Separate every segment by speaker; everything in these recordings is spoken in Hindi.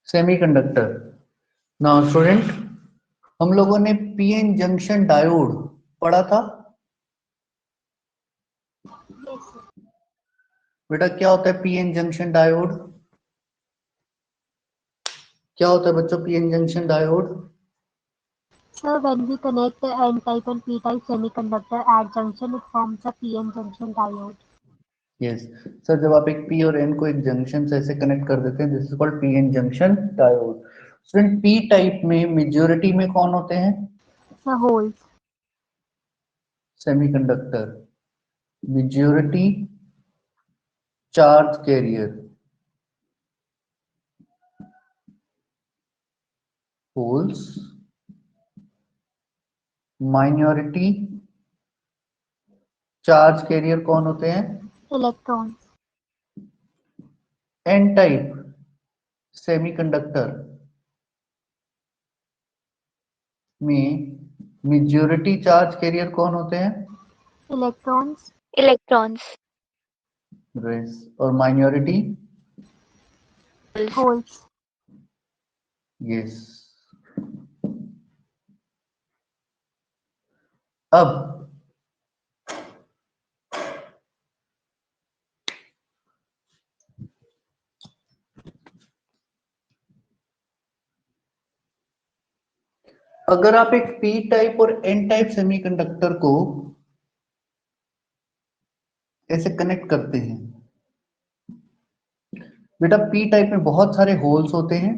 Speaker 1: सेमीकंडक्टर। नाउ स्टूडेंट, हम लोगों ने पीएन जंक्शन डायोड पढ़ा था। बेटा क्या होता है पीएन जंक्शन डायोड? क्या होता है बच्चों PN junction diode?
Speaker 2: Sir, when we connect the N-type and P-type semiconductor at junction, it forms a PN junction diode.
Speaker 1: Yes sir, जब आप एक पी और एन को एक जंक्शन से ऐसे कनेक्ट कर देते हैं, this is called PN junction diode. Student P type में मेजॉरिटी में कौन होते हैं?
Speaker 2: The holes.
Speaker 1: Semiconductor. Majority charge carrier. Holes. Minority charge carrier कौन होते हैं?
Speaker 2: Electrons.
Speaker 1: एन टाइप सेमीकंडक्टर में मेजॉरिटी चार्ज कैरियर कौन होते हैं?
Speaker 2: Electrons.
Speaker 3: इलेक्ट्रॉन्स।
Speaker 1: और माइनॉरिटी?
Speaker 2: Holes.
Speaker 1: यस। अब अगर आप एक पी टाइप और एन टाइप सेमीकंडक्टर को ऐसे कनेक्ट करते हैं, बेटा पी टाइप में बहुत सारे होल्स होते हैं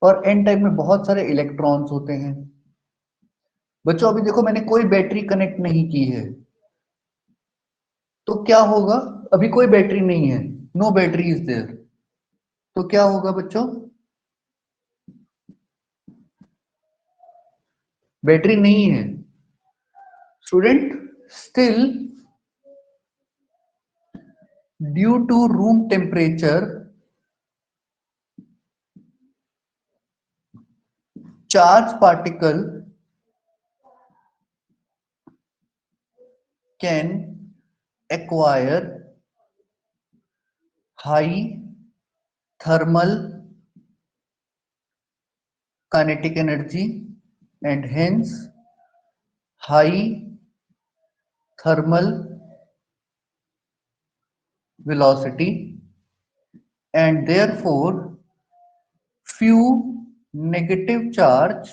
Speaker 1: और एन टाइप में बहुत सारे इलेक्ट्रॉन्स होते हैं। बच्चों अभी देखो मैंने कोई बैटरी कनेक्ट नहीं की है, तो क्या होगा? अभी कोई बैटरी नहीं है, नो बैटरी इज देयर, तो क्या होगा बच्चों? बैटरी नहीं है। Student still due to room temperature charge particle can acquire high thermal kinetic energy and hence high thermal velocity, and therefore few negative charge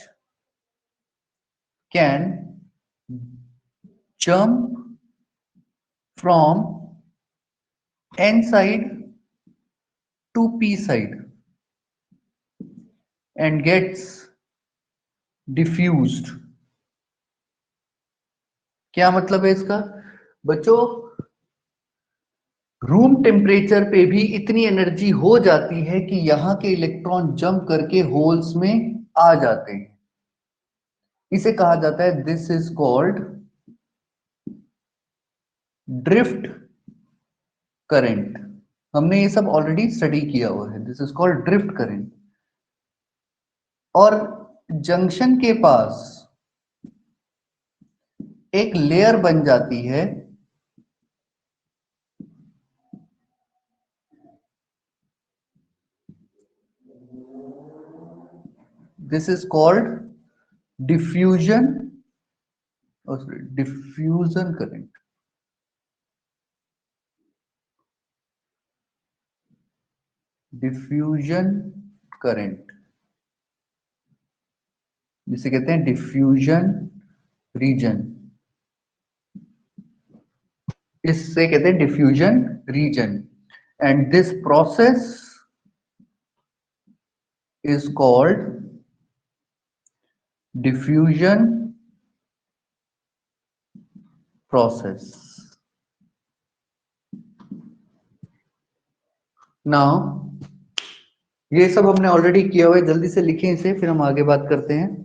Speaker 1: can jump from n side to p side and gets diffused। क्या मतलब है इसका बच्चों? रूम टेम्परेचर पे भी इतनी एनर्जी हो जाती है कि यहां के इलेक्ट्रॉन जंप करके होल्स में आ जाते हैं। इसे कहा जाता है, this is called drift current. हमने ये सब ऑलरेडी स्टडी किया हुआ है, this is called drift current. और जंक्शन के पास एक लेयर बन जाती है, this is called diffusion diffusion current. Diffusion current जिसे कहते हैं डिफ्यूजन रीजन, इससे कहते हैं diffusion region. And this process is called diffusion process. Now ये सब हमने ऑलरेडी किया हुआ है, जल्दी से लिखें इसे, फिर हम आगे बात करते हैं।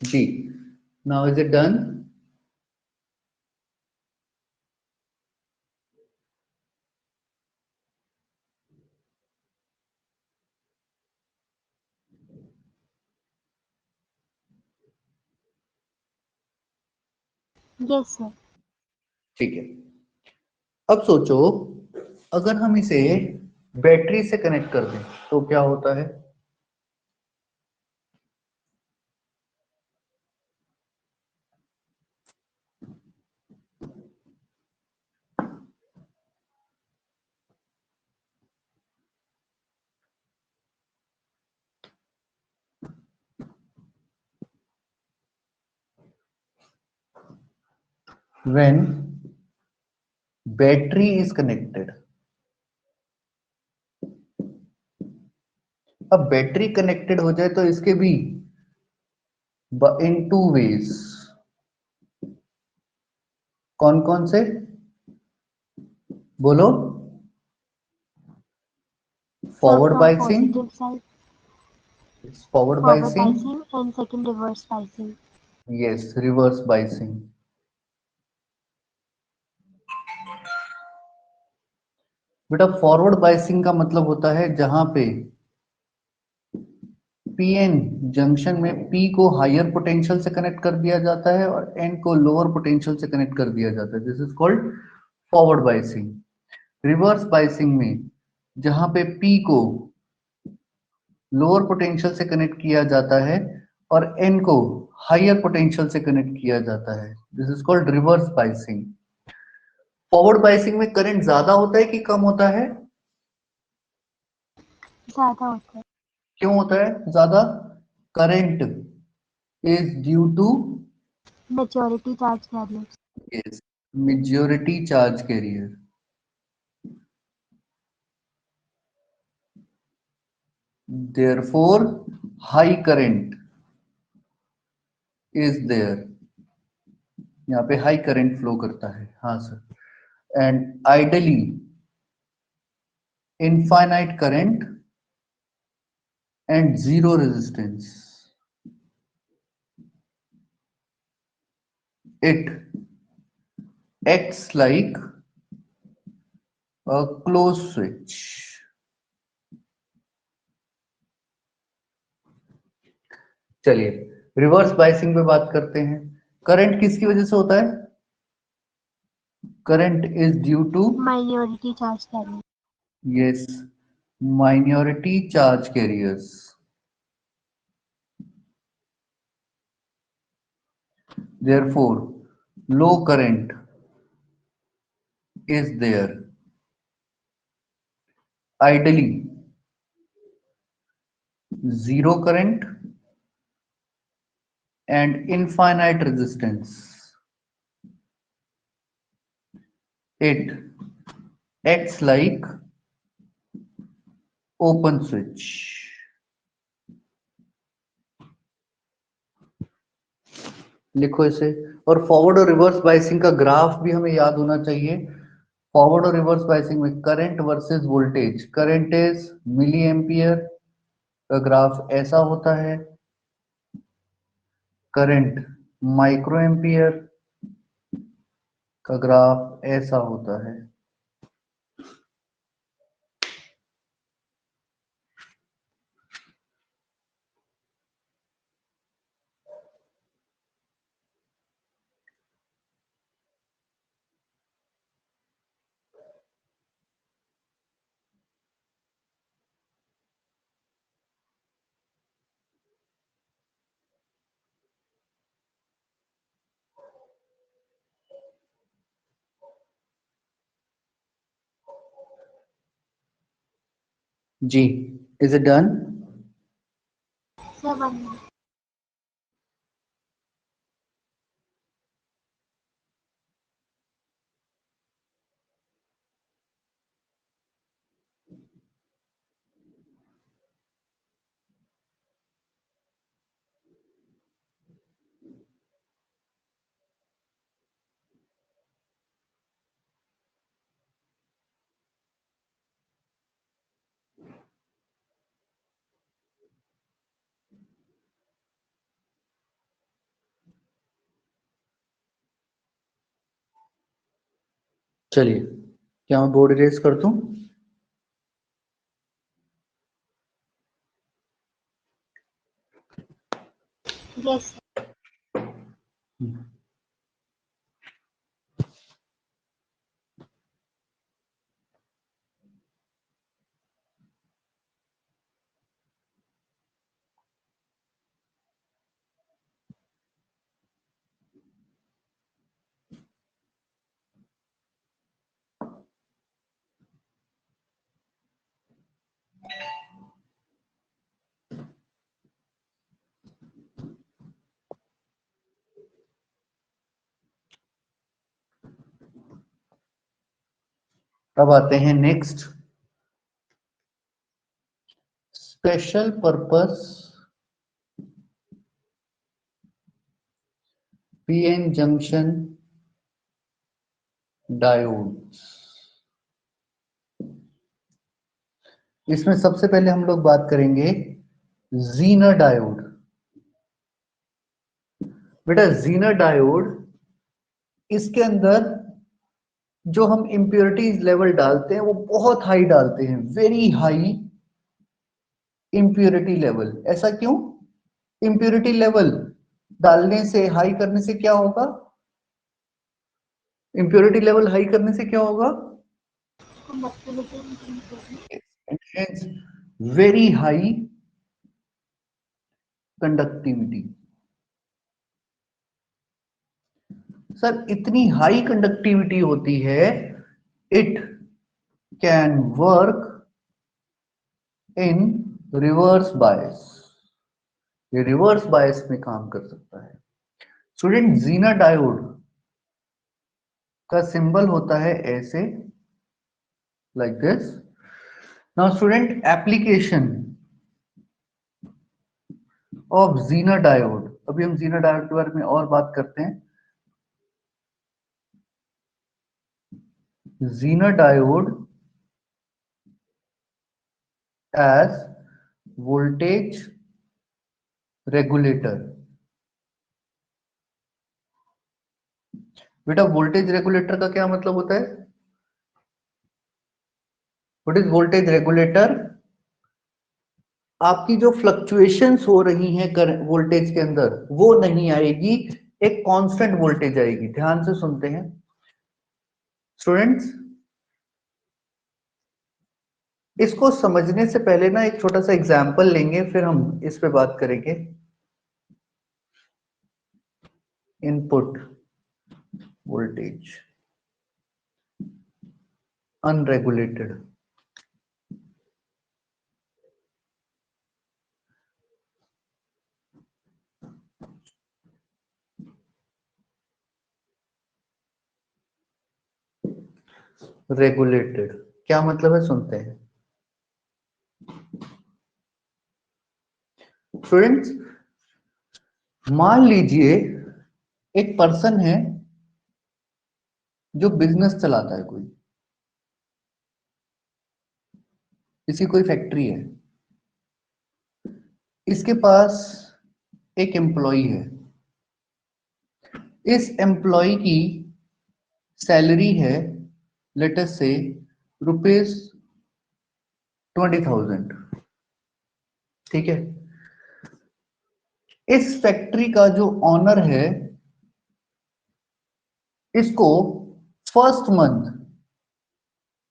Speaker 1: जी, now is it done?
Speaker 2: Yes, sir.
Speaker 1: ठीक है। अब सोचो, अगर हम इसे बैटरी से कनेक्ट कर दें तो क्या होता है? When battery is connected, अब बैटरी कनेक्टेड हो जाए तो इसके भी इन टू वेज, कौन कौन से बोलो?
Speaker 2: So
Speaker 1: forward
Speaker 2: from
Speaker 1: biasing,
Speaker 2: positive side,
Speaker 1: forward
Speaker 2: forward
Speaker 1: biasing,
Speaker 2: biasing and second reverse biasing.
Speaker 1: Yes, reverse biasing. बेटा फॉरवर्ड बाइसिंग का मतलब होता है जहां पे पीएन जंक्शन में पी को हायर पोटेंशियल से कनेक्ट कर दिया जाता है और एन को लोअर पोटेंशियल से कनेक्ट कर दिया जाता है। This is called forward biasing. Reverse biasing में जहां पे पी को लोअर पोटेंशियल से कनेक्ट किया जाता है और एन को हायर पोटेंशियल से कनेक्ट किया जाता है। This is called reverse biasing. Forward biasing में करंट ज्यादा होता है कि कम होता है?
Speaker 2: ज़्यादा होता है।
Speaker 1: क्यों होता है ज्यादा? Current is due to
Speaker 2: Majority charge carriers.
Speaker 1: yes, majority charge carrier. Therefore, high current is there. यहाँ पे हाई करंट फ्लो करता है, हाँ sir. And ideally infinite current and zero resistance, it acts like a closed switch. चलिए रिवर्स बाइसिंग पे बात करते हैं। करंट किसकी वजह से होता है? Current is due to
Speaker 2: Minority charge carrier.
Speaker 1: yes, minority charge carriers. Therefore, low current is there. Ideally, zero current and infinite resistance. It acts like open switch. लिखो इसे। और फॉरवर्ड और रिवर्स बाइसिंग का ग्राफ भी हमें याद होना चाहिए। फॉरवर्ड और रिवर्स बाइसिंग में current versus voltage, current is milli ampere का ग्राफ ऐसा होता है, करंट माइक्रो एम्पियर का ग्राफ ऐसा होता है। जी, is it done?
Speaker 2: Sir, 1 minute.
Speaker 1: चलिए, क्या मैं बोर्ड इरेज कर दूं?
Speaker 2: यस।
Speaker 1: अब आते हैं next, special purpose PN junction diodes. इसमें सबसे पहले हम लोग बात करेंगे जीनर डायोड। बेटा जीनर डायोड, इसके अंदर जो हम इम्प्योरिटीज लेवल डालते हैं वो बहुत हाई डालते हैं, वेरी हाई इम्प्योरिटी लेवल। ऐसा क्यों? इम्प्योरिटी लेवल डालने से, हाई करने से क्या होगा? इम्प्योरिटी लेवल हाई करने से क्या होगा? Very high conductivity. सर इतनी हाई कंडक्टिविटी होती है, it can work in reverse bias. ये रिवर्स बायस में काम कर सकता है। स्टूडेंट, जीनर डायोड का सिंबल होता है ऐसे, like this. Now student, application of Zener diode. अभी हम जीनर डायोड के बारे में और बात करते हैं। Zener diode as voltage regulator. बेटा वोल्टेज रेगुलेटर का क्या मतलब होता है? What is voltage regulator? आपकी जो फ्लक्चुएशंस हो रही हैं वोल्टेज के अंदर, वो नहीं आएगी, एक कांस्टेंट वोल्टेज आएगी। ध्यान से सुनते हैं स्टूडेंट्स। इसको समझने से पहले ना एक छोटा सा एग्जांपल लेंगे, फिर हम इस पे बात करेंगे। Input voltage unregulated. रेगुलेटेड क्या मतलब है, सुनते हैं स्टूडेंट्स। मान लीजिए एक पर्सन है जो बिजनेस चलाता है, कोई किसी कोई फैक्ट्री है, इसके पास एक एम्प्लॉय है। इस एम्प्लॉय की सैलरी है, लेट अस से ₹20,000। ठीक है। इस फैक्ट्री का जो ऑनर है, इसको फर्स्ट मंथ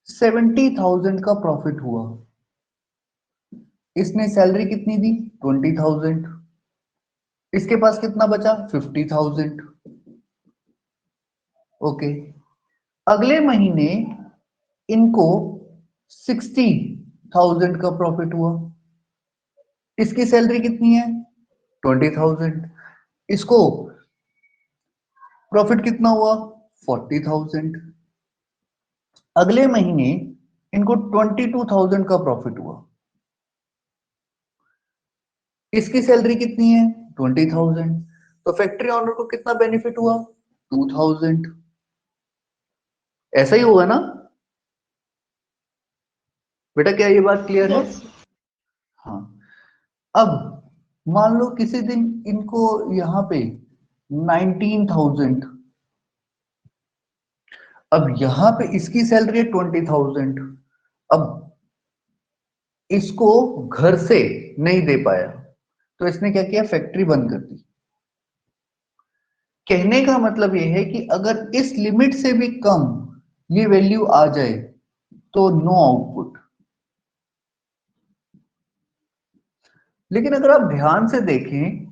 Speaker 1: 70,000 का प्रॉफिट हुआ। इसने सैलरी कितनी दी? 20,000। इसके पास कितना बचा? 50,000। ओके। अगले महीने इनको 60,000 का प्रॉफिट हुआ। इसकी सैलरी कितनी है? 20,000। इसको प्रॉफिट कितना हुआ? 40,000। अगले महीने इनको 22,000 का प्रॉफिट हुआ। इसकी सैलरी कितनी है? 20,000। तो फैक्ट्री ऑनर को कितना बेनिफिट हुआ? 2,000। ऐसा ही होगा ना बेटा? क्या ये बात क्लियर है?
Speaker 2: यस।
Speaker 1: हाँ। अब मान लो किसी दिन इनको यहाँ पे 19,000, अब यहां पे इसकी सैलरी है 20,000, अब इसको घर से नहीं दे पाया तो इसने क्या किया, फैक्ट्री बंद कर दी। कहने का मतलब ये है कि अगर इस लिमिट से भी कम ये वैल्यू आ जाए तो नो आउटपुट। लेकिन अगर आप ध्यान से देखें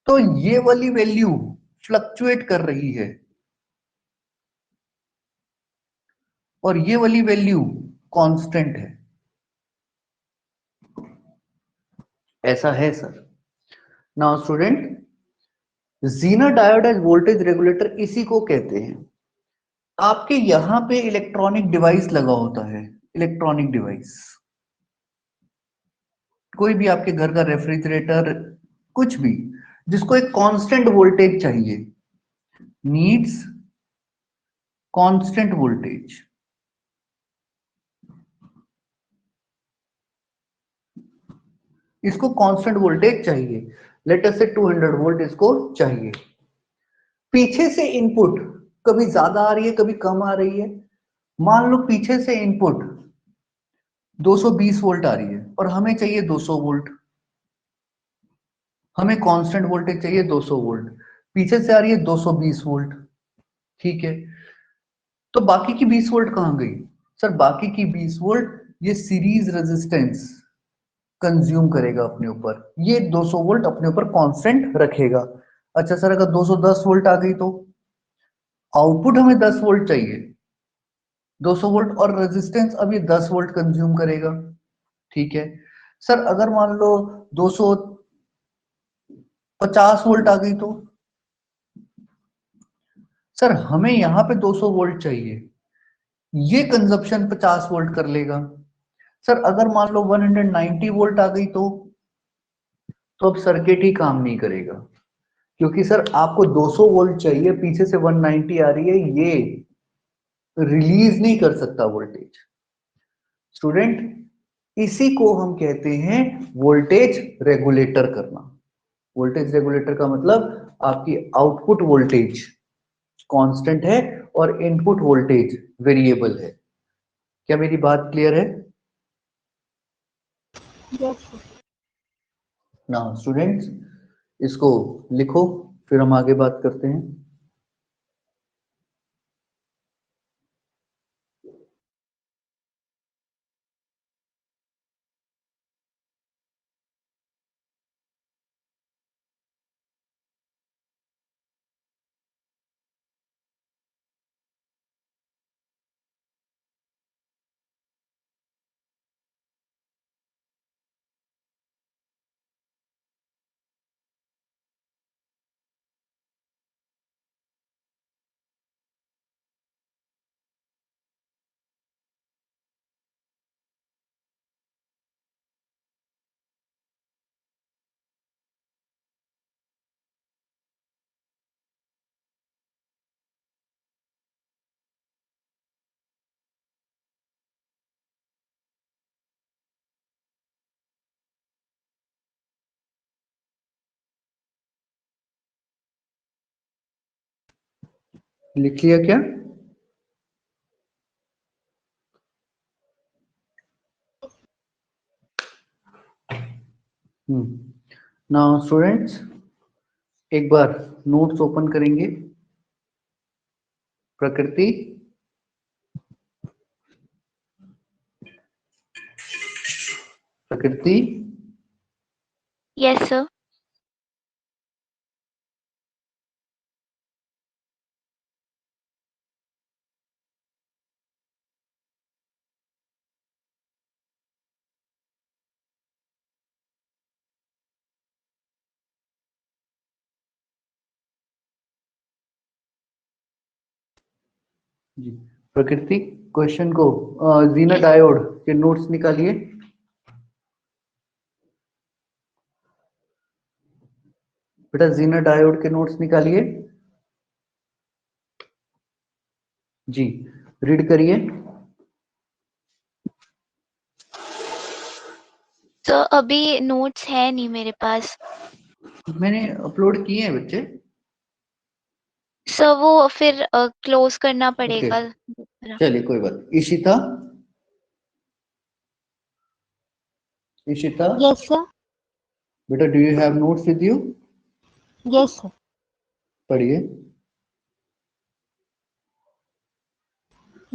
Speaker 1: तो ये वाली वैल्यू फ्लक्चुएट कर रही है और ये वाली वैल्यू कांस्टेंट है। ऐसा है sir. Now student, Zener diode as voltage regulator इसी को कहते हैं। आपके यहां पे इलेक्ट्रॉनिक डिवाइस लगा होता है, इलेक्ट्रॉनिक डिवाइस, कोई भी आपके घर का रेफ्रिजरेटर, कुछ भी जिसको एक कांस्टेंट वोल्टेज चाहिए, नीड्स कांस्टेंट वोल्टेज। इसको कांस्टेंट वोल्टेज चाहिए, लेट अस से 200 वोल्ट इसको चाहिए। पीछे से इनपुट कभी ज्यादा आ रही है कभी कम आ रही है। मान लो पीछे से इनपुट 220 वोल्ट आ रही है और हमें चाहिए 200 वोल्ट, हमें कांस्टेंट वोल्टेज चाहिए 200 वोल्ट, पीछे से आ रही है 220 वोल्ट, ठीक है। तो बाकी की 20 वोल्ट कहां गई? सर बाकी की 20 वोल्ट ये सीरीज रेजिस्टेंस कंज्यूम करेगा अपने ऊपर, ये 200 वोल्ट अपने ऊपर कांस्टेंट रखेगा। अच्छा सर, अगर 210 वोल्ट आ गई तो आउटपुट हमें 10 वोल्ट चाहिए, 200 वोल्ट और रेजिस्टेंस अब ये 10 वोल्ट कंज्यूम करेगा, ठीक है। सर अगर मान लो 250 वोल्ट आ गई तो सर हमें यहां पे 200 वोल्ट चाहिए, ये कंजप्शन 50 वोल्ट कर लेगा। सर अगर मान लो 190 वोल्ट आ गई तो अब सर्किट ही काम नहीं करेगा, क्योंकि सर आपको 200 वोल्ट चाहिए, पीछे से 190 आ रही है, ये रिलीज नहीं कर सकता वोल्टेज। स्टूडेंट इसी को हम कहते हैं वोल्टेज रेगुलेटर करना। वोल्टेज रेगुलेटर का मतलब आपकी आउटपुट वोल्टेज कांस्टेंट है और इनपुट वोल्टेज वेरिएबल है। क्या मेरी बात क्लियर है?
Speaker 2: Yes, sir.
Speaker 1: नाउ स्टूडेंट्स इसको लिखो, फिर हम आगे बात करते हैं। लिख लिया क्या? नाउ स्टूडेंट्स एक बार नोट्स ओपन करेंगे। प्रकृति, प्रकृति,
Speaker 3: Yes, sir.
Speaker 1: जी प्रकृति, क्वेश्चन को जीना
Speaker 3: Yes.
Speaker 1: डायोड के नोट्स निकालिए। बेटा जीना डायोड के नोट्स निकालिए। जी रीड करिए।
Speaker 3: तो अभी नोट्स है नहीं मेरे पास।
Speaker 1: मैंने अपलोड किए हैं बच्चे।
Speaker 3: सर वो फिर क्लोज करना पड़ेगा।
Speaker 1: चलिए कोई बात। Ishita, Ishita
Speaker 2: Yes, sir.
Speaker 1: बेटा, do you have notes with you?
Speaker 2: Yes, sir.
Speaker 1: पढ़िए।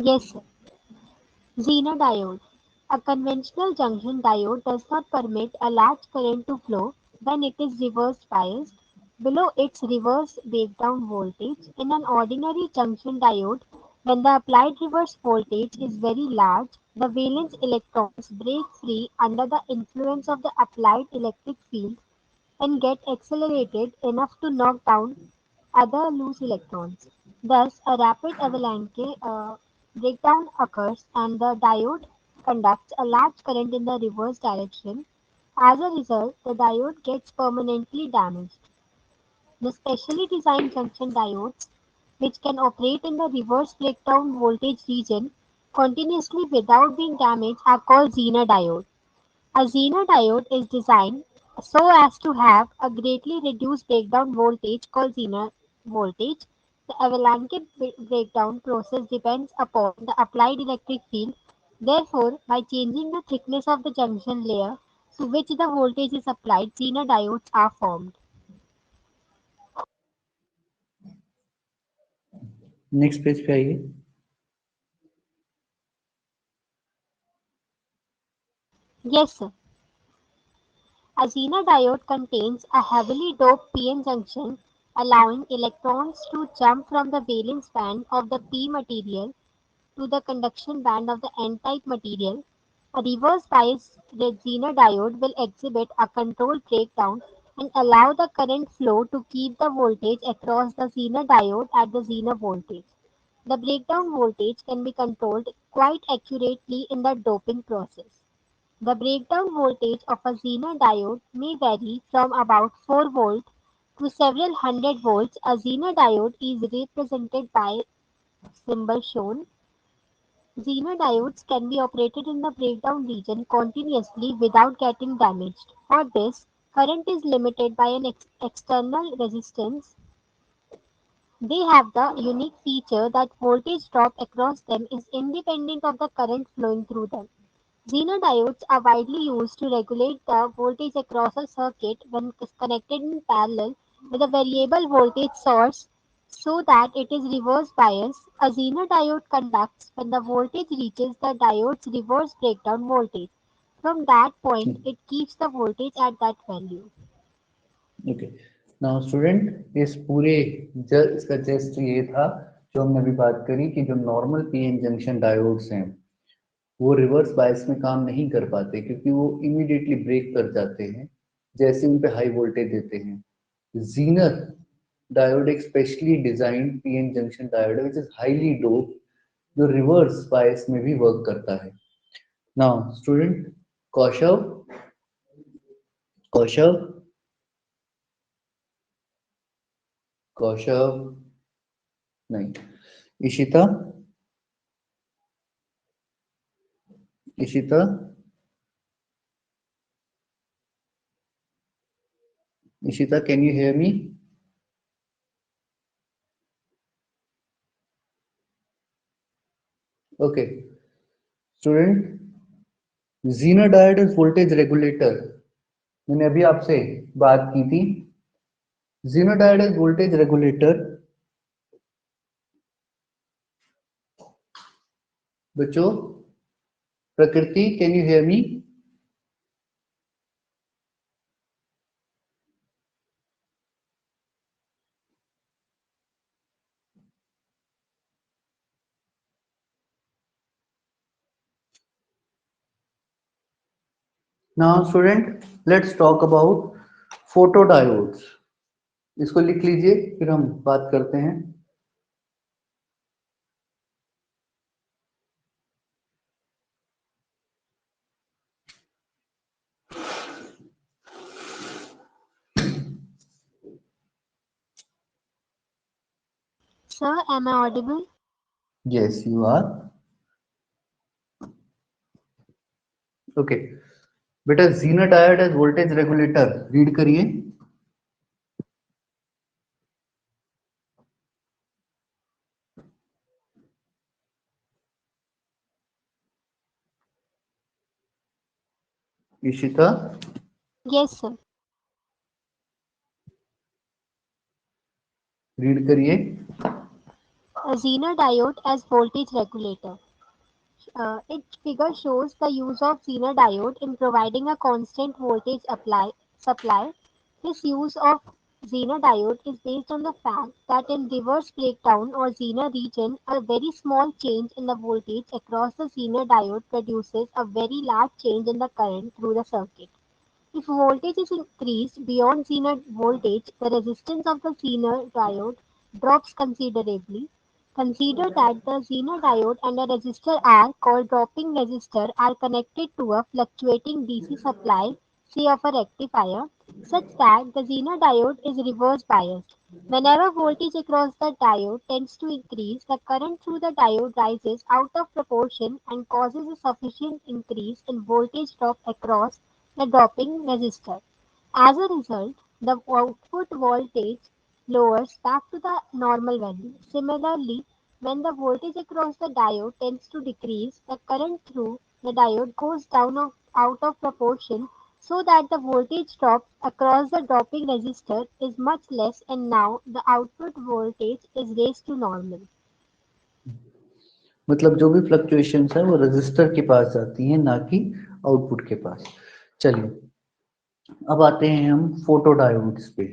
Speaker 2: Yes, sir. Zener diode. A conventional junction diode does not permit a large current to flow when it is reverse biased below its reverse breakdown voltage. In an ordinary junction diode, when the applied reverse voltage is very large, the valence electrons break free under the influence of the applied electric field and get accelerated enough to knock down other loose electrons. Thus, a rapid avalanche breakdown occurs and the diode conducts a large current in the reverse direction. As a result, the diode gets permanently damaged. The specially designed junction diodes, which can operate in the reverse breakdown voltage region continuously without being damaged, are called Zener diodes. A Zener diode is designed so as to have a greatly reduced breakdown voltage called Zener voltage. The avalanche breakdown process depends upon the applied electric field. Therefore, by changing the thickness of the junction layer to which the voltage is applied, Zener diodes are formed.
Speaker 1: Next page पे आइए।
Speaker 2: Yes, sir. A Zener diode contains a heavily doped p-n junction, allowing electrons to jump from the valence band of the p material to the conduction band of the n-type material. A reverse biased Zener diode will exhibit a controlled breakdown and allow the current flow to keep the voltage across the Zener diode at the Zener voltage. The breakdown voltage can be controlled quite accurately in the doping process. The breakdown voltage of a Zener diode may vary from about 4 volt to several hundred volts. A Zener diode is represented by symbol shown. Zener diodes can be operated in the breakdown region continuously without getting damaged. For this, current is limited by an external resistance. They have the unique feature that voltage drop across them is independent of the current flowing through them. Zener diodes are widely used to regulate the voltage across a circuit when connected in parallel with a variable voltage source so that it is reverse biased. A Zener diode conducts when the voltage reaches the diode's reverse breakdown voltage. From that point, it keeps the voltage at that value.
Speaker 1: Okay, now student, इस पूरे इसका जस्ट ये था जो हमने अभी बात करी कि जो नॉर्मल पीएन जंक्शन डायोड्स हैं वो रिवर्स बायस में काम नहीं कर पाते क्योंकि वो इमीडिएटली ब्रेक कर जाते हैं जैसे उन पे हाई वोल्टेज देते हैं। जीनर डायोड एक specially designed PN junction diode है व्हिच इज हाईली डोप, जो रिवर्स बायस में भी वर्क करता है। नाउ स्टूडेंट, कौशव, कौशव, कौशव नहीं, Ishita, Ishita, Ishita, can you hear me? Okay student, Zener diode is voltage regulator. मैंने अभी आपसे बात की थी। Zener diode is voltage regulator. बच्चों, प्रकृति, can you hear me? Now student, let's talk about photodiodes. इसको लिख लीजिए, फिर हम बात करते हैं।
Speaker 2: Sir, am I audible?
Speaker 1: Yes you are. Okay बेटा, Zener diode as voltage regulator read करिए। Ishita,
Speaker 2: Yes, sir.
Speaker 1: रीड करिए।
Speaker 2: A Zener diode as voltage regulator. Its figure shows the use of Zener diode in providing a constant voltage supply. This use of Zener diode is based on the fact that in reverse breakdown or Zener region, a very small change in the voltage across the Zener diode produces a very large change in the current through the circuit. If voltage is increased beyond Zener voltage, the resistance of the Zener diode drops considerably. Consider that the Zener diode and a resistor R called dropping resistor are connected to a fluctuating DC supply, say of a rectifier, such that the Zener diode is reverse biased. Whenever voltage across the diode tends to increase, the current through the diode rises out of proportion and causes a sufficient increase in voltage drop across the dropping resistor. As a result, the output voltage lowers back to the normal value. Similarly, when the voltage across the diode tends to decrease, the current through the diode goes out of proportion so that the voltage drop across the dropping resistor is much less and now the output voltage is raised to normal.
Speaker 1: मतलब जो भी फ्लक्चुएशंस है वो रजिस्टर के पास जाती है, ना कि आउटपुट के पास। चलिए अब आते हैं हम फोटो डायोड्स पे।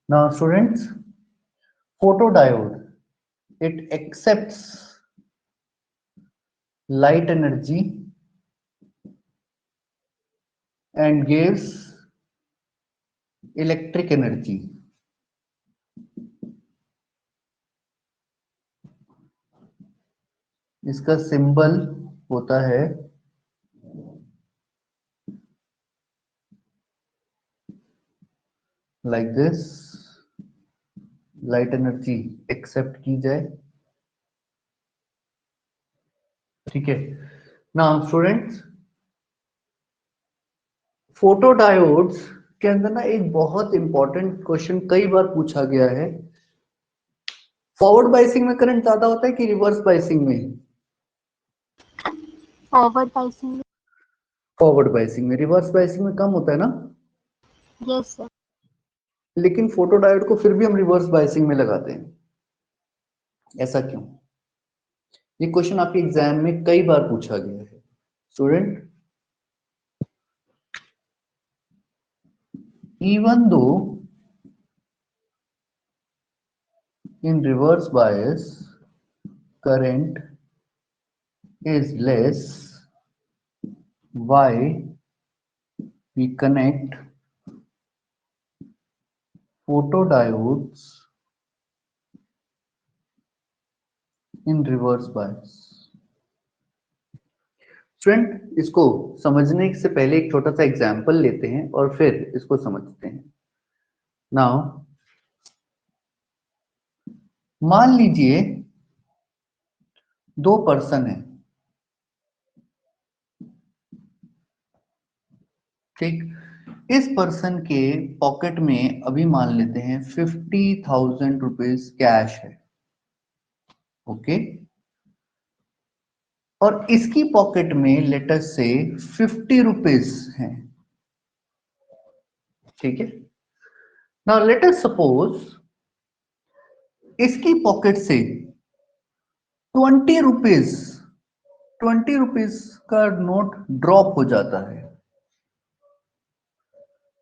Speaker 1: Now students, photodiode, it accepts light energy and gives electric energy. इसका सिंबल होता है like this, light energy accept की जाए, ठीक है। नाउ स्टूडेंट्स, फोटोडायोड्स के अंदर ना एक बहुत इंपॉर्टेंट क्वेश्चन कई बार पूछा गया है, फॉरवर्ड बायसिंग में करंट ज्यादा होता है कि रिवर्स बायसिंग में?
Speaker 2: Forward biasing.
Speaker 1: फॉरवर्ड बायसिंग में। रिवर्स बायसिंग में कम होता है ना?
Speaker 2: Yes, sir.
Speaker 1: लेकिन फोटोडायोड को फिर भी हम रिवर्स बायसिंग में लगाते हैं, ऐसा क्यों? ये क्वेश्चन आपके एग्जाम में कई बार पूछा गया है student. Even though in reverse bias current is less, why we connect photodiodes in reverse bias? Student, इसको समझने से पहले एक छोटा सा एग्जाम्पल लेते हैं और फिर इसको समझते हैं। नाउ मान लीजिए दो पर्सन है, ठीक। इस पर्सन के पॉकेट में अभी मान लेते हैं 50,000 रुपीज कैश है, ओके। और इसकी पॉकेट में लेटर से 50 रुपीज है, ठीक है। नाउ लेट अस सपोज इसकी पॉकेट से 20 रुपीज का नोट ड्रॉप हो जाता है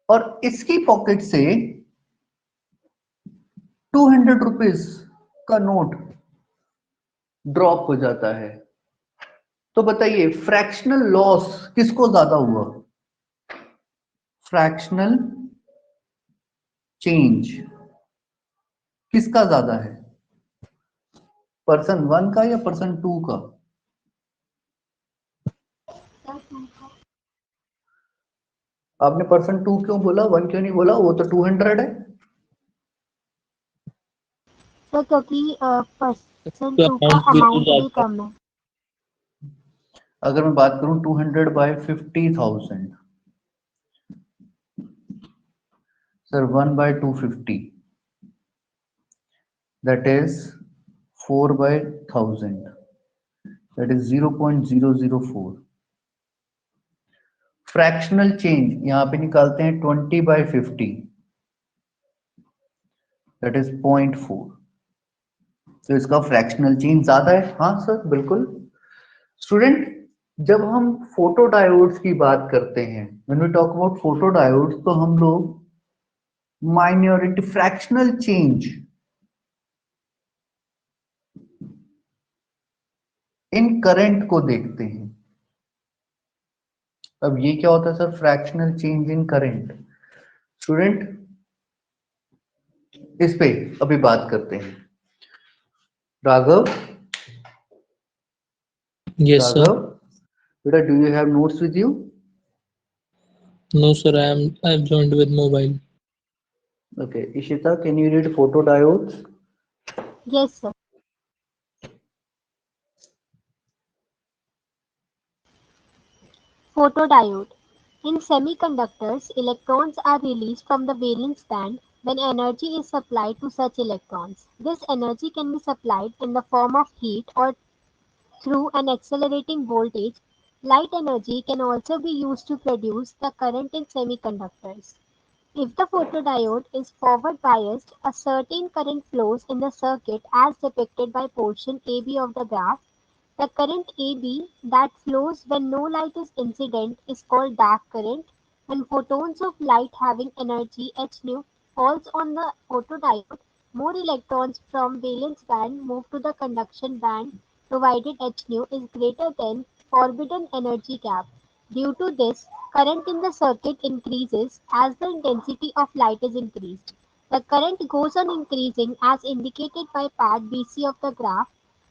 Speaker 1: और इसकी पॉकेट से 200 रुपीज का नोट ड्रॉप हो जाता है। तो बताइए फ्रैक्शनल लॉस किसको ज्यादा हुआ? फ्रैक्शनल चेंज किसका ज्यादा है? पर्सन 1 का या पर्सन 2 का? आपने पर्सन 2 क्यों बोला, 1 क्यों नहीं बोला? वो तो 200 है।
Speaker 2: सर क्योंकि पर्सन 2 का अमाउंट भी कम है।
Speaker 1: अगर मैं बात करूं 200 by 50,000, sir 1 by 250, that is 4 by 1000, that is 0.004. Fractional change यहाँ पे निकालते हैं 20 by 50, that is 0.4. तो इसका फ्रैक्शनल चेंज ज्यादा है। हाँ सर बिल्कुल। स्टूडेंट, जब हम फोटो डायोड्स की बात करते हैं, when we talk about photo diodes, तो हम लोग minority fractional change in current को देखते हैं। अब ये क्या होता है sir, fractional change in current? Student, इस पे अभी बात करते हैं। Raghav,
Speaker 4: Yes, sir.
Speaker 1: राघव बेटा, do you have notes with you?
Speaker 4: No, sir. I've joined with mobile.
Speaker 1: Okay, Ishita, can you read photodiodes?
Speaker 2: Yes, sir. Photodiode. In semiconductors, electrons are released from the valence band when energy is supplied to such electrons. This energy can be supplied in the form of heat or through an accelerating voltage. Light energy can also be used to produce the current in semiconductors. If the photodiode is forward biased, a certain current flows in the circuit as depicted by portion AB of the graph. The current AB that flows when no light is incident is called dark current. When photons of light having energy hν falls on the photodiode, more electrons from valence band move to the conduction band provided hν is greater than forbidden energy gap. Due to this, current in the circuit increases as the intensity of light is increased. The current goes on increasing as indicated by part BC of the graph.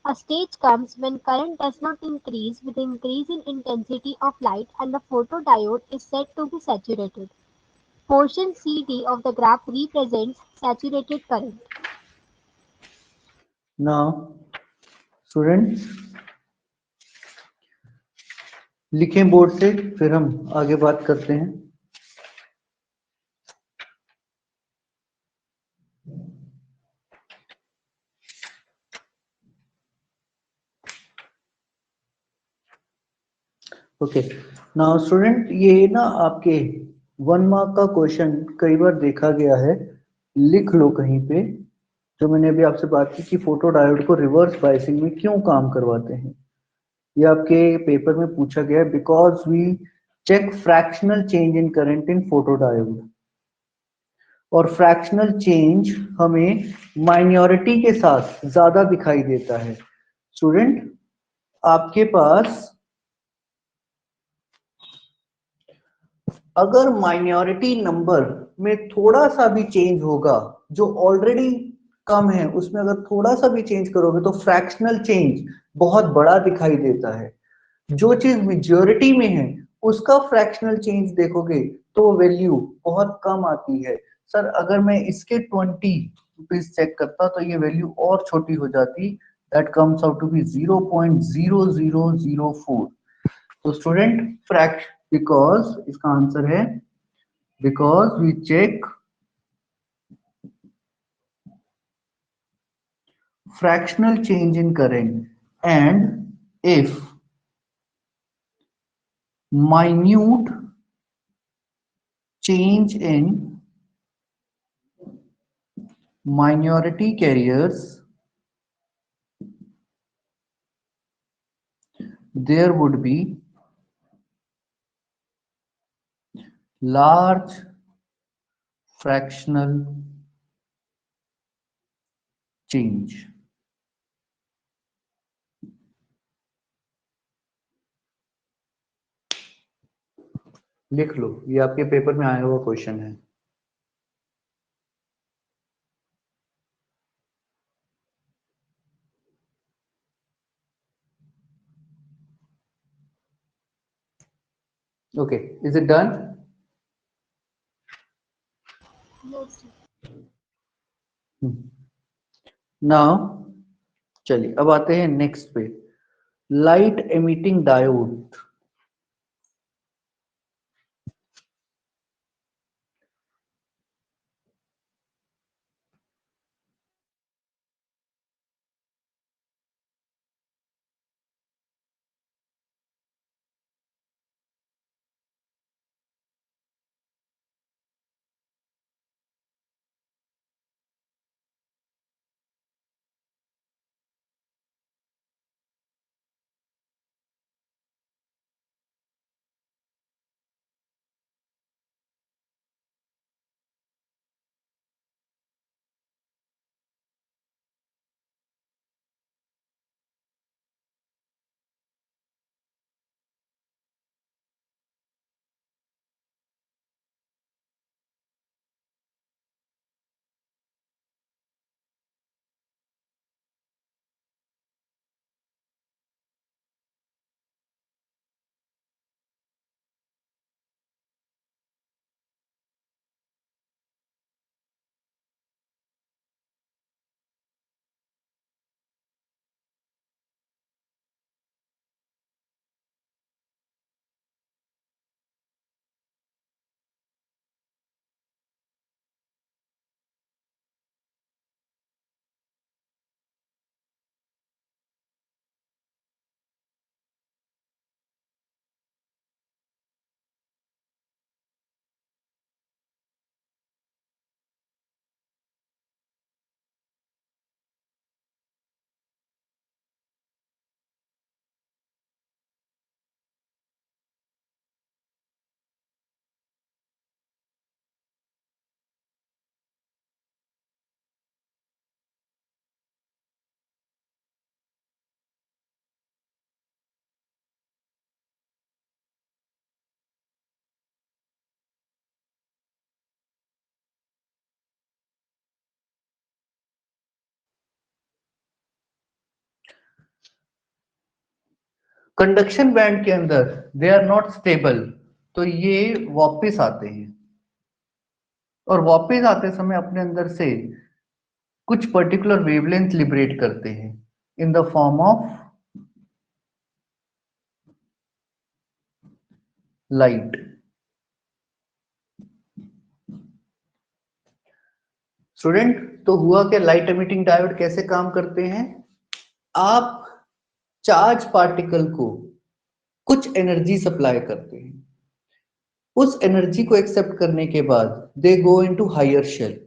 Speaker 2: A stage comes when current does not increase with increase in intensity of light and the photodiode is said to be saturated. Portion CD of the graph represents saturated current.
Speaker 1: Now, students, लिखें बोर्ड से, फिर हम आगे बात करते हैं। ओके, नाउ स्टूडेंट, ये ना आपके 1 मार्क का क्वेश्चन कई बार देखा गया है, लिख लो कहीं पे। जो मैंने अभी आपसे बात की कि फोटो डायोड को रिवर्स बायसिंग में क्यों काम करवाते हैं, ये आपके पेपर में पूछा गया है। Because we check fractional change in current in photo diode, और फ्रैक्शनल चेंज हमें माइनॉरिटी के साथ ज्यादा दिखाई देता है। स्टूडेंट, आपके पास अगर माइनॉरिटी नंबर में थोड़ा सा भी चेंज होगा, जो ऑलरेडी कम है उसमें अगर थोड़ा सा भी चेंज करोगे तो फ्रैक्शनल चेंज बहुत बड़ा दिखाई देता है। जो चीज मेजॉरिटी में है उसका फ्रैक्शनल चेंज देखोगे तो वैल्यू बहुत कम आती है। सर, अगर मैं इसके 20 रुपीज चेक करता तो ये वैल्यू और छोटी हो जाती, that comes out to be 0.0004। तो स्टूडेंट, फ्रैक्शन, बिकॉज इसका आंसर है because we check fractional change in current, and if minute change in minority carriers, there would be large fractional change। लिख लो, ये आपके पेपर में आया हुआ क्वेश्चन है। Okay, is it done?
Speaker 2: Yes,
Speaker 1: now चलिए अब आते हैं नेक्स्ट पे, light emitting diode. Conduction band के अंदर दे आर नॉट स्टेबल, तो ये वापस आते हैं और वापस आते समय अपने अंदर से कुछ पर्टिकुलर वेवलेंथ लिबरेट करते हैं in the form of light. Student, तो हुआ क्या, लाइट एमिटिंग डायोड कैसे काम करते हैं? आप चार्ज पार्टिकल को कुछ एनर्जी सप्लाई करते हैं, उस एनर्जी को एक्सेप्ट करने के बाद they go into higher shell.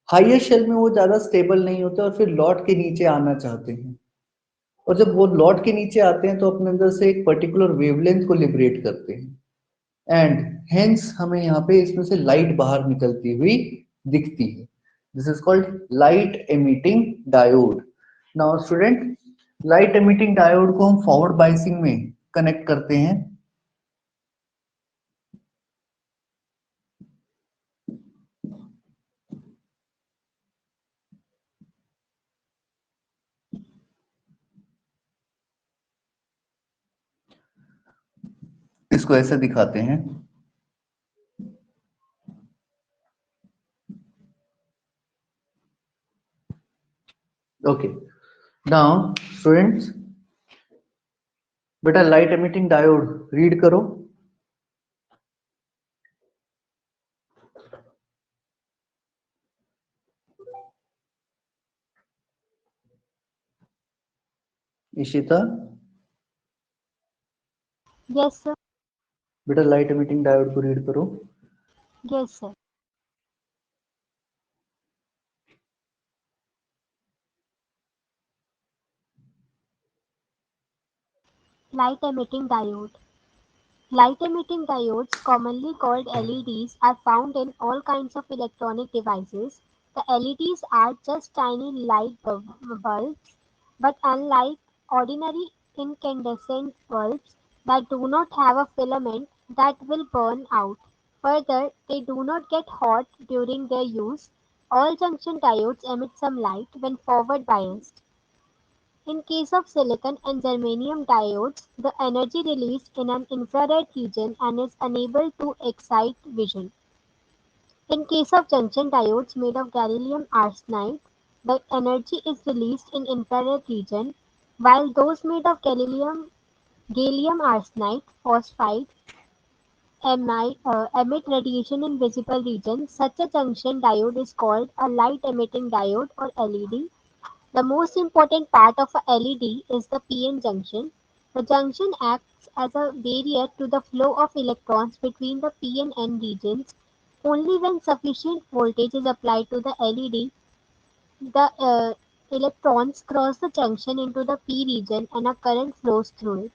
Speaker 1: Higher shell में वो ज्यादा स्टेबल नहीं होते और फिर लौट के नीचे आना चाहते हैं, और जब वो लौट के नीचे आते हैं तो अपने अंदर से एक पर्टिकुलर वेवलेंथ को लिबरेट करते हैं एंड हेंस हमें यहाँ पे इसमें से लाइट बाहर निकलती हुई दिखती है। This is called light emitting diode. Now student, light emitting diode को हम फॉरवर्ड बायसिंग में कनेक्ट करते हैं। इसको ऐसे दिखाते हैं। ओके, नाउ स्टूडेंट्स, बेटा लाइट एमिटिंग डायोड रीड करो। Ishita,
Speaker 2: Yes, sir.
Speaker 1: बेटा लाइट एमिटिंग डायोड को रीड करो।
Speaker 2: Yes, sir. Light emitting diode. Light emitting diodes, commonly called LEDs, are found in all kinds of electronic devices. The LEDs are just tiny light bulbs, but unlike ordinary incandescent bulbs that do not have a filament that will burn out. Further, they do not get hot during their use. All junction diodes emit some light when forward biased. In case of silicon and germanium diodes, the energy released in an infrared region and is unable to excite vision. In case of junction diodes made of gallium arsenide, the energy is released in infrared region, while those made of gallium arsenide phosphide emit radiation in visible region. Such a junction diode is called a light emitting diode or LED. The most important part of a LED is the p-n junction. The junction acts as a barrier to the flow of electrons between the p and n regions. Only when sufficient voltage is applied to the LED, the electrons cross the junction into the p region and a current flows through it.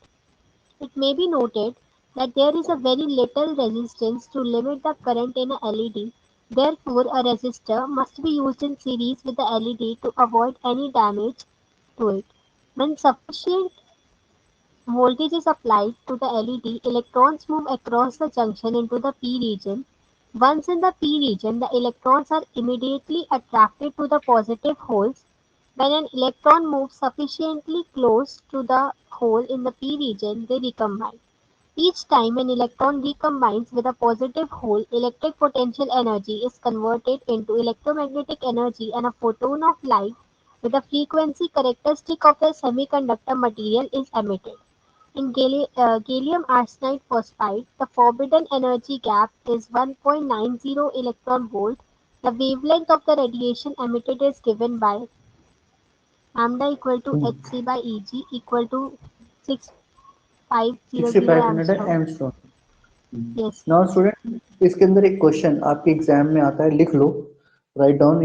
Speaker 2: It may be noted that there is a very little resistance to limit the current in a LED. Therefore, a resistor must be used in series with the LED to avoid any damage to it. When sufficient voltage is applied to the LED, electrons move across the junction into the p region. Once in the p region, the electrons are immediately attracted to the positive holes. When an electron moves sufficiently close to the hole in the p region, they recombine. Each time an electron recombines with a positive hole, electric potential energy is converted into electromagnetic energy and a photon of light with the frequency characteristic of a semiconductor material is emitted. In gallium arsenide phosphide, the forbidden energy gap is 1.90 electron volt. The wavelength of the radiation emitted is given by lambda equal to hc by Eg equal to 6500
Speaker 1: 6500
Speaker 2: Armstrong.
Speaker 1: एमस्ट्रॉन।
Speaker 2: Yes.
Speaker 1: Now student, इसके अंदर एक क्वेश्चन आपके एग्जाम में आता है, लिख लो, राइट डाउन,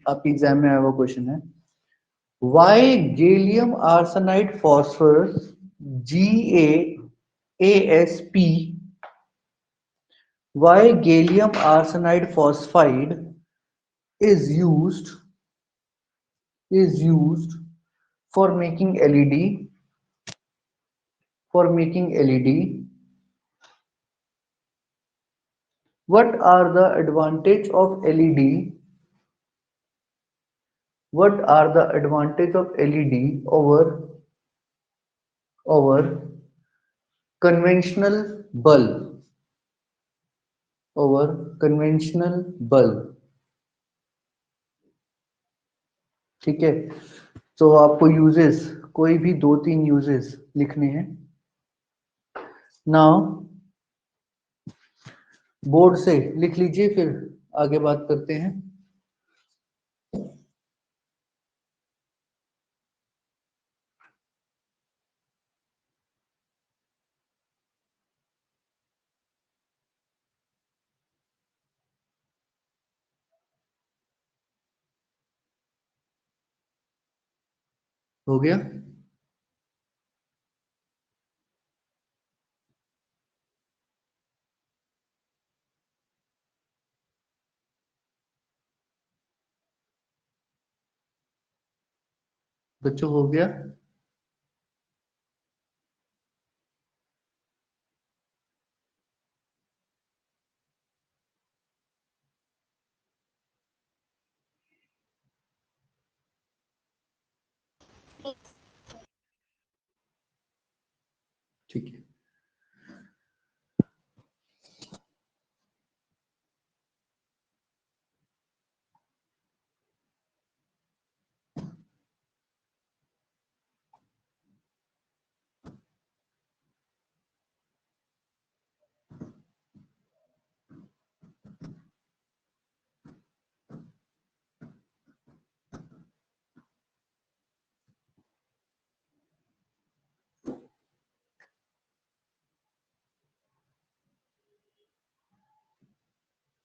Speaker 1: आपके एग्जाम में आया हुआ क्वेश्चन है, why gallium arsenide phosphorus GaAsP, why gallium arsenide phosphide is used for making LED, what are the advantage of LED, over over conventional bulb, over conventional bulb. ठीक है, तो आपको यूजेस कोई भी 2-3 यूजेस लिखने हैं। नाउ बोर्ड से लिख लीजिए, फिर आगे बात करते हैं। हो गया? बच्चों हो गया? ठीक है।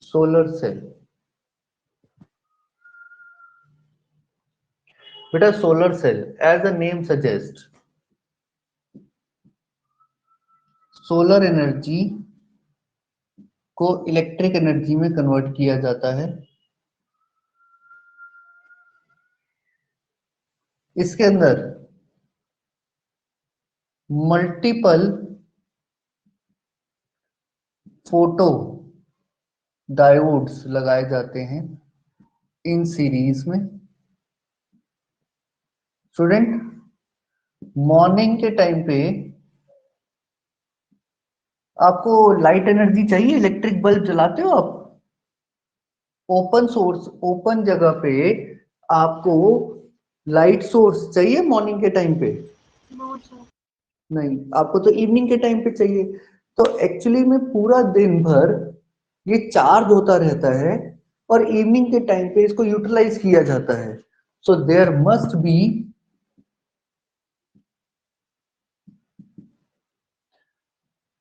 Speaker 1: सोलर सेल, बेटा solar cell as the name suggest, solar energy को इलेक्ट्रिक एनर्जी में कन्वर्ट किया जाता है। इसके अंदर मल्टीपल फोटो डायोड्स लगाए जाते हैं इन सीरीज में। स्टूडेंट, मॉर्निंग के टाइम पे आपको लाइट एनर्जी चाहिए, इलेक्ट्रिक बल्ब जलाते हो आप? ओपन सोर्स, ओपन जगह पे आपको लाइट सोर्स चाहिए मॉर्निंग के टाइम पे? नहीं, आपको तो इवनिंग के टाइम पे चाहिए। तो एक्चुअली में पूरा दिन भर ये चार्ज होता रहता है और इवनिंग के टाइम पे इसको यूटिलाइज किया जाता है। So there must be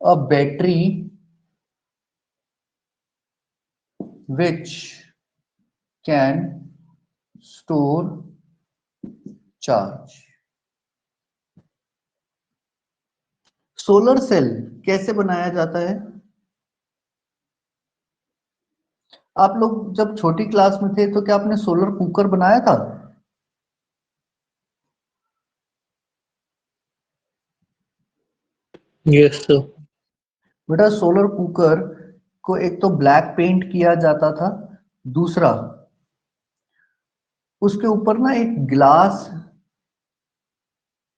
Speaker 1: a battery which can store charge। Solar cell कैसे बनाया जाता है? आप लोग जब छोटी क्लास में थे तो क्या आपने सोलर कुकर बनाया था?
Speaker 4: Yes, sir.
Speaker 1: बेटा सोलर कुकर को एक तो ब्लैक पेंट किया जाता था, दूसरा उसके ऊपर ना एक ग्लास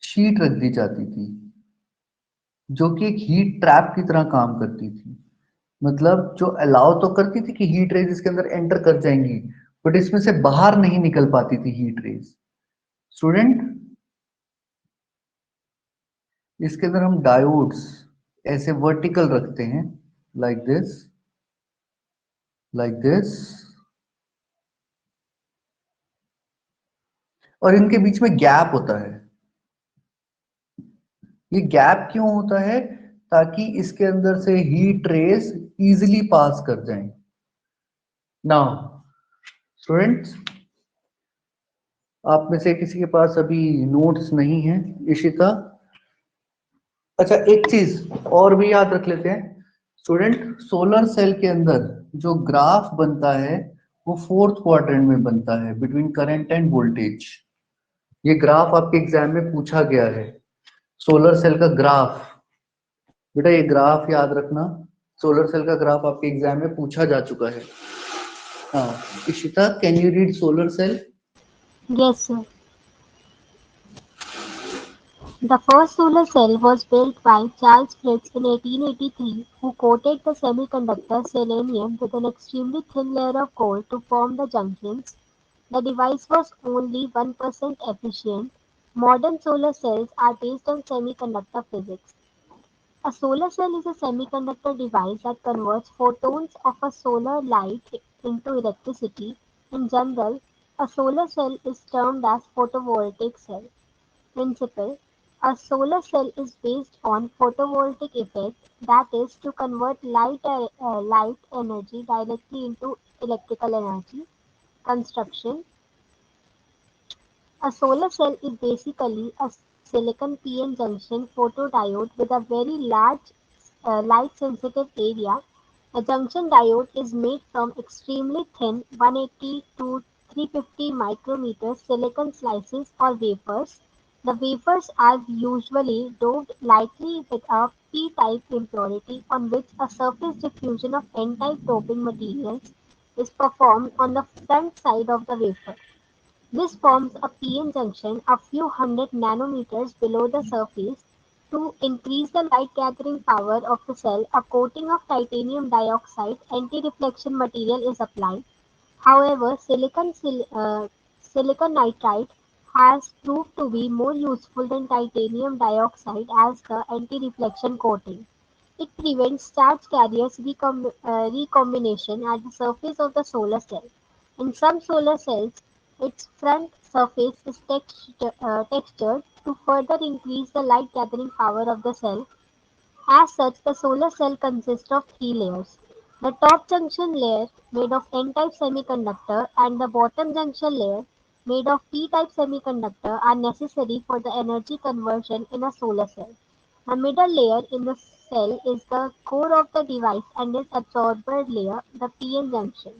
Speaker 1: शीट रख दी जाती थी जो कि एक हीट ट्रैप की तरह काम करती थी। मतलब जो अलाउ तो करती थी कि हीट रेज इसके अंदर एंटर कर जाएंगी, बट इसमें से बाहर नहीं निकल पाती थी हीट रेज। स्टूडेंट, इसके अंदर हम डायोड्स ऐसे वर्टिकल रखते हैं, लाइक दिस, लाइक दिस, और इनके बीच में गैप होता है। ये गैप क्यों होता है? ताकि इसके अंदर से हीट रेज इजीली पास कर जाएं। नाउ स्टूडेंट्स, आप में से किसी के पास अभी नोट्स नहीं है? इशिता, अच्छा एक चीज और भी याद रख लेते हैं स्टूडेंट, सोलर सेल के अंदर जो ग्राफ बनता है वो फोर्थ क्वाड्रेंट में बनता है, बिटवीन करंट एंड वोल्टेज। ये ग्राफ आपके एग्जाम में पूछा गया है, सोलर सेल का ग्राफ। बेटा ये ग्राफ याद रखना, सोलर सेल का ग्राफ आपके एग्जाम में पूछा जा चुका है। हाँ Ishita, can you read solar cell?
Speaker 2: Yes, sir. The first solar cell was built by Charles Fritts in 1883, who coated the semiconductor selenium with an extremely thin layer of gold to form the junctions. The device was only 1% efficient. Modern solar cells are based on semiconductor physics. A solar cell is a semiconductor device that converts photons of a solar light into electricity. In general, a solar cell is termed as photovoltaic cell. Principle: a solar cell is based on photovoltaic effect, that is, to convert light energy directly into electrical energy. Construction: a solar cell is basically a silicon p-n junction photodiode with a very large light-sensitive area. A junction diode is made from extremely thin 180 to 350 micrometer silicon slices or wafers. The wafers are usually doped lightly with a p-type impurity on which a surface diffusion of n-type doping materials is performed on the front side of the wafer. This forms a p-n junction a few hundred nanometers below the surface. To increase the light gathering power of the cell, a coating of titanium dioxide anti-reflection material is applied. However, silicon nitride has proved to be more useful than titanium dioxide as the anti-reflection coating. It prevents charge carriers recombination at the surface of the solar cell. In some solar cells, its front surface is textured to further increase the light gathering power of the cell. As such, the solar cell consists of three layers. The top junction layer, made of N-type semiconductor, and the bottom junction layer, made of P-type semiconductor, are necessary for the energy conversion in a solar cell. The middle layer in the cell is the core of the device and its absorber layer, the p-n junction.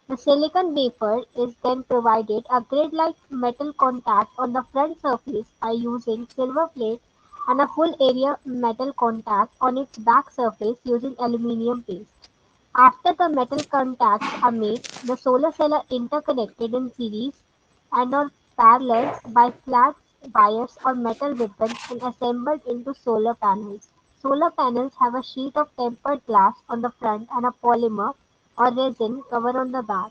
Speaker 2: The silicon wafer is then provided a grid-like metal contact on the front surface by using silver plate and a full area metal contact on its back surface using aluminum paste. After the metal contacts are made, the solar cells are interconnected in series and/or parallel by flat wires or metal ribbons and assembled into solar panels. Solar panels have a sheet of tempered glass on the front and a polymer or resin cover on the back.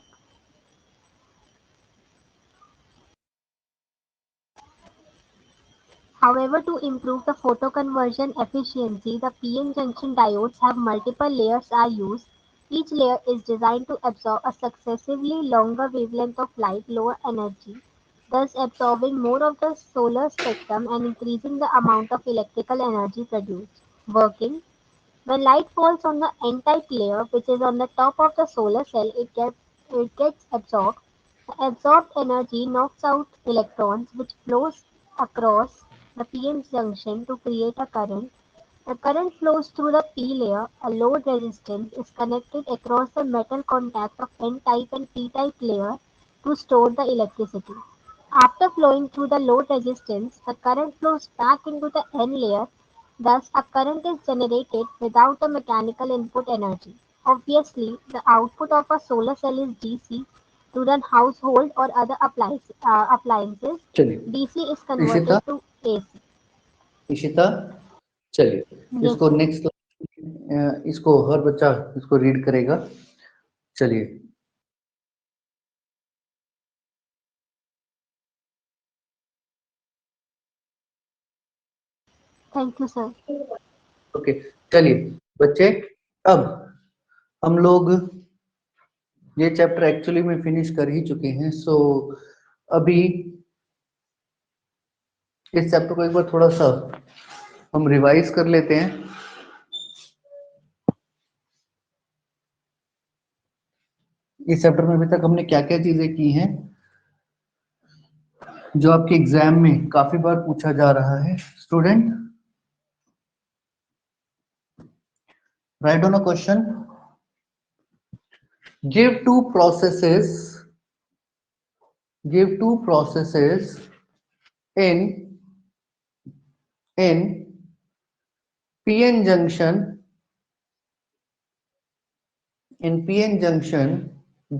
Speaker 2: However, to improve the photoconversion efficiency, the p-n junction diodes have multiple layers are used. Each layer is designed to absorb a successively longer wavelength of light, lower energy, thus absorbing more of the solar spectrum and increasing the amount of electrical energy produced. Working: when light falls on the n-type layer, which is on the top of the solar cell, it gets absorbed. The absorbed energy knocks out electrons, which flows across the p-n junction to create a current. The current flows through the p layer. A load resistance is connected across the metal contact of n-type and p-type layer to store the electricity. After flowing through the load resistance, the current flows back into the N layer. Thus, a current is generated without a mechanical input energy. Obviously, the output of a solar cell is DC. To run household or other appliances,
Speaker 1: चलिए
Speaker 2: DC is
Speaker 1: Ishita
Speaker 2: converted to AC.
Speaker 1: Ishita चलिए
Speaker 2: Yes,
Speaker 1: इसको
Speaker 2: sir.
Speaker 1: नेक्स्ट इसको हर बच्चा इसको रीड करेगा चलिए
Speaker 2: Thank you, sir.
Speaker 1: ओके चलिए बच्चे अब हम लोग ये चैप्टर एक्चुअली में फिनिश कर ही चुके हैं सो अभी इस चैप्टर को एक बार थोड़ा सा हम रिवाइज कर लेते हैं इस चैप्टर में अभी तक हमने क्या क्या चीजें की हैं जो आपके एग्जाम में काफी बार पूछा जा रहा है student right on a question give two processes in in pn junction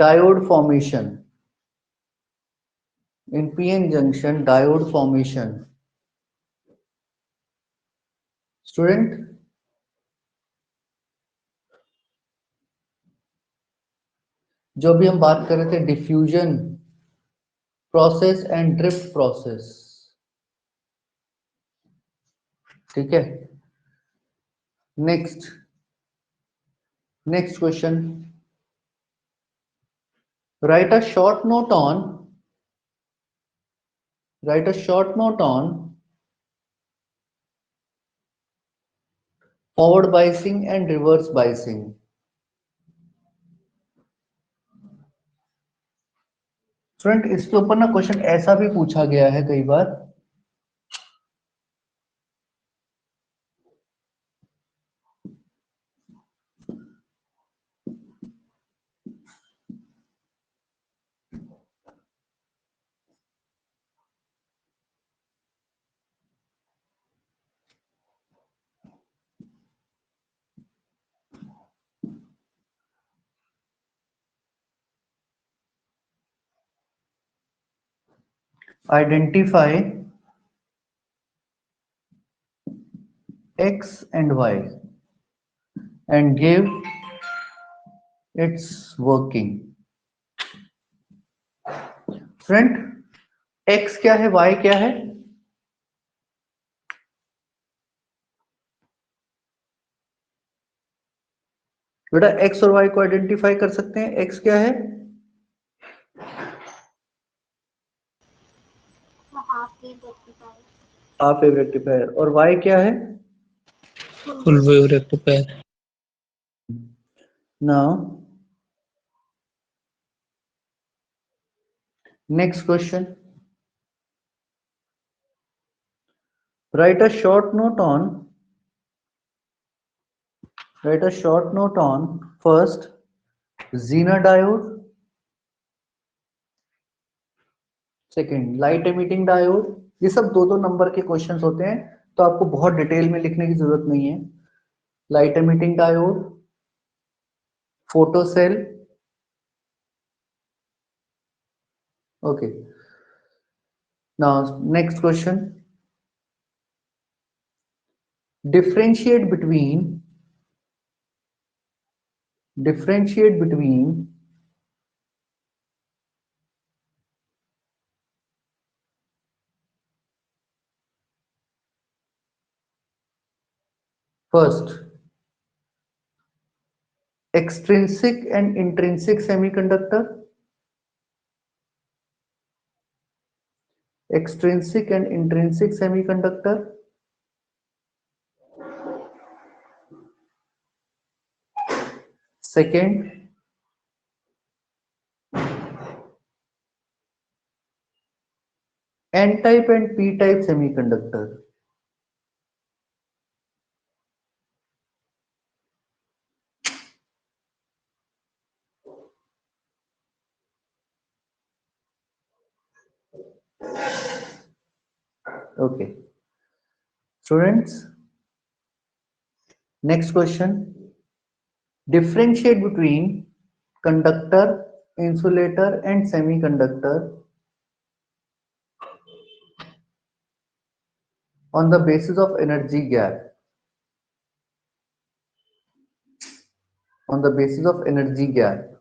Speaker 1: diode formation in pn junction diode formation student, जो भी हम बात कर रहे थे diffusion process and drift process, ठीक है। Next question, right a short note on forward biasing and reverse biasing. Student, इसके ऊपर ना क्वेश्चन ऐसा भी पूछा गया है कई बार, identify x and y and give its working। Friend, x क्या है, y क्या है? बेटा x और y को आइडेंटिफाई कर सकते हैं। x क्या है? Half wave rectifier. और y क्या है?
Speaker 4: full wave rectifier,
Speaker 1: Now, next question. Write a short note on first Zener diode, second light emitting diode. ये सब दो नंबर के क्वेश्चंस होते हैं, तो आपको बहुत डिटेल में लिखने की जरूरत नहीं है। Light emitting diode, photocell, okay. Now next question, differentiate between first extrinsic and intrinsic semiconductor, second N type and P type semiconductor, okay। Students, next question, differentiate between conductor, insulator and semiconductor on the basis of energy gap, on the basis of energy gap।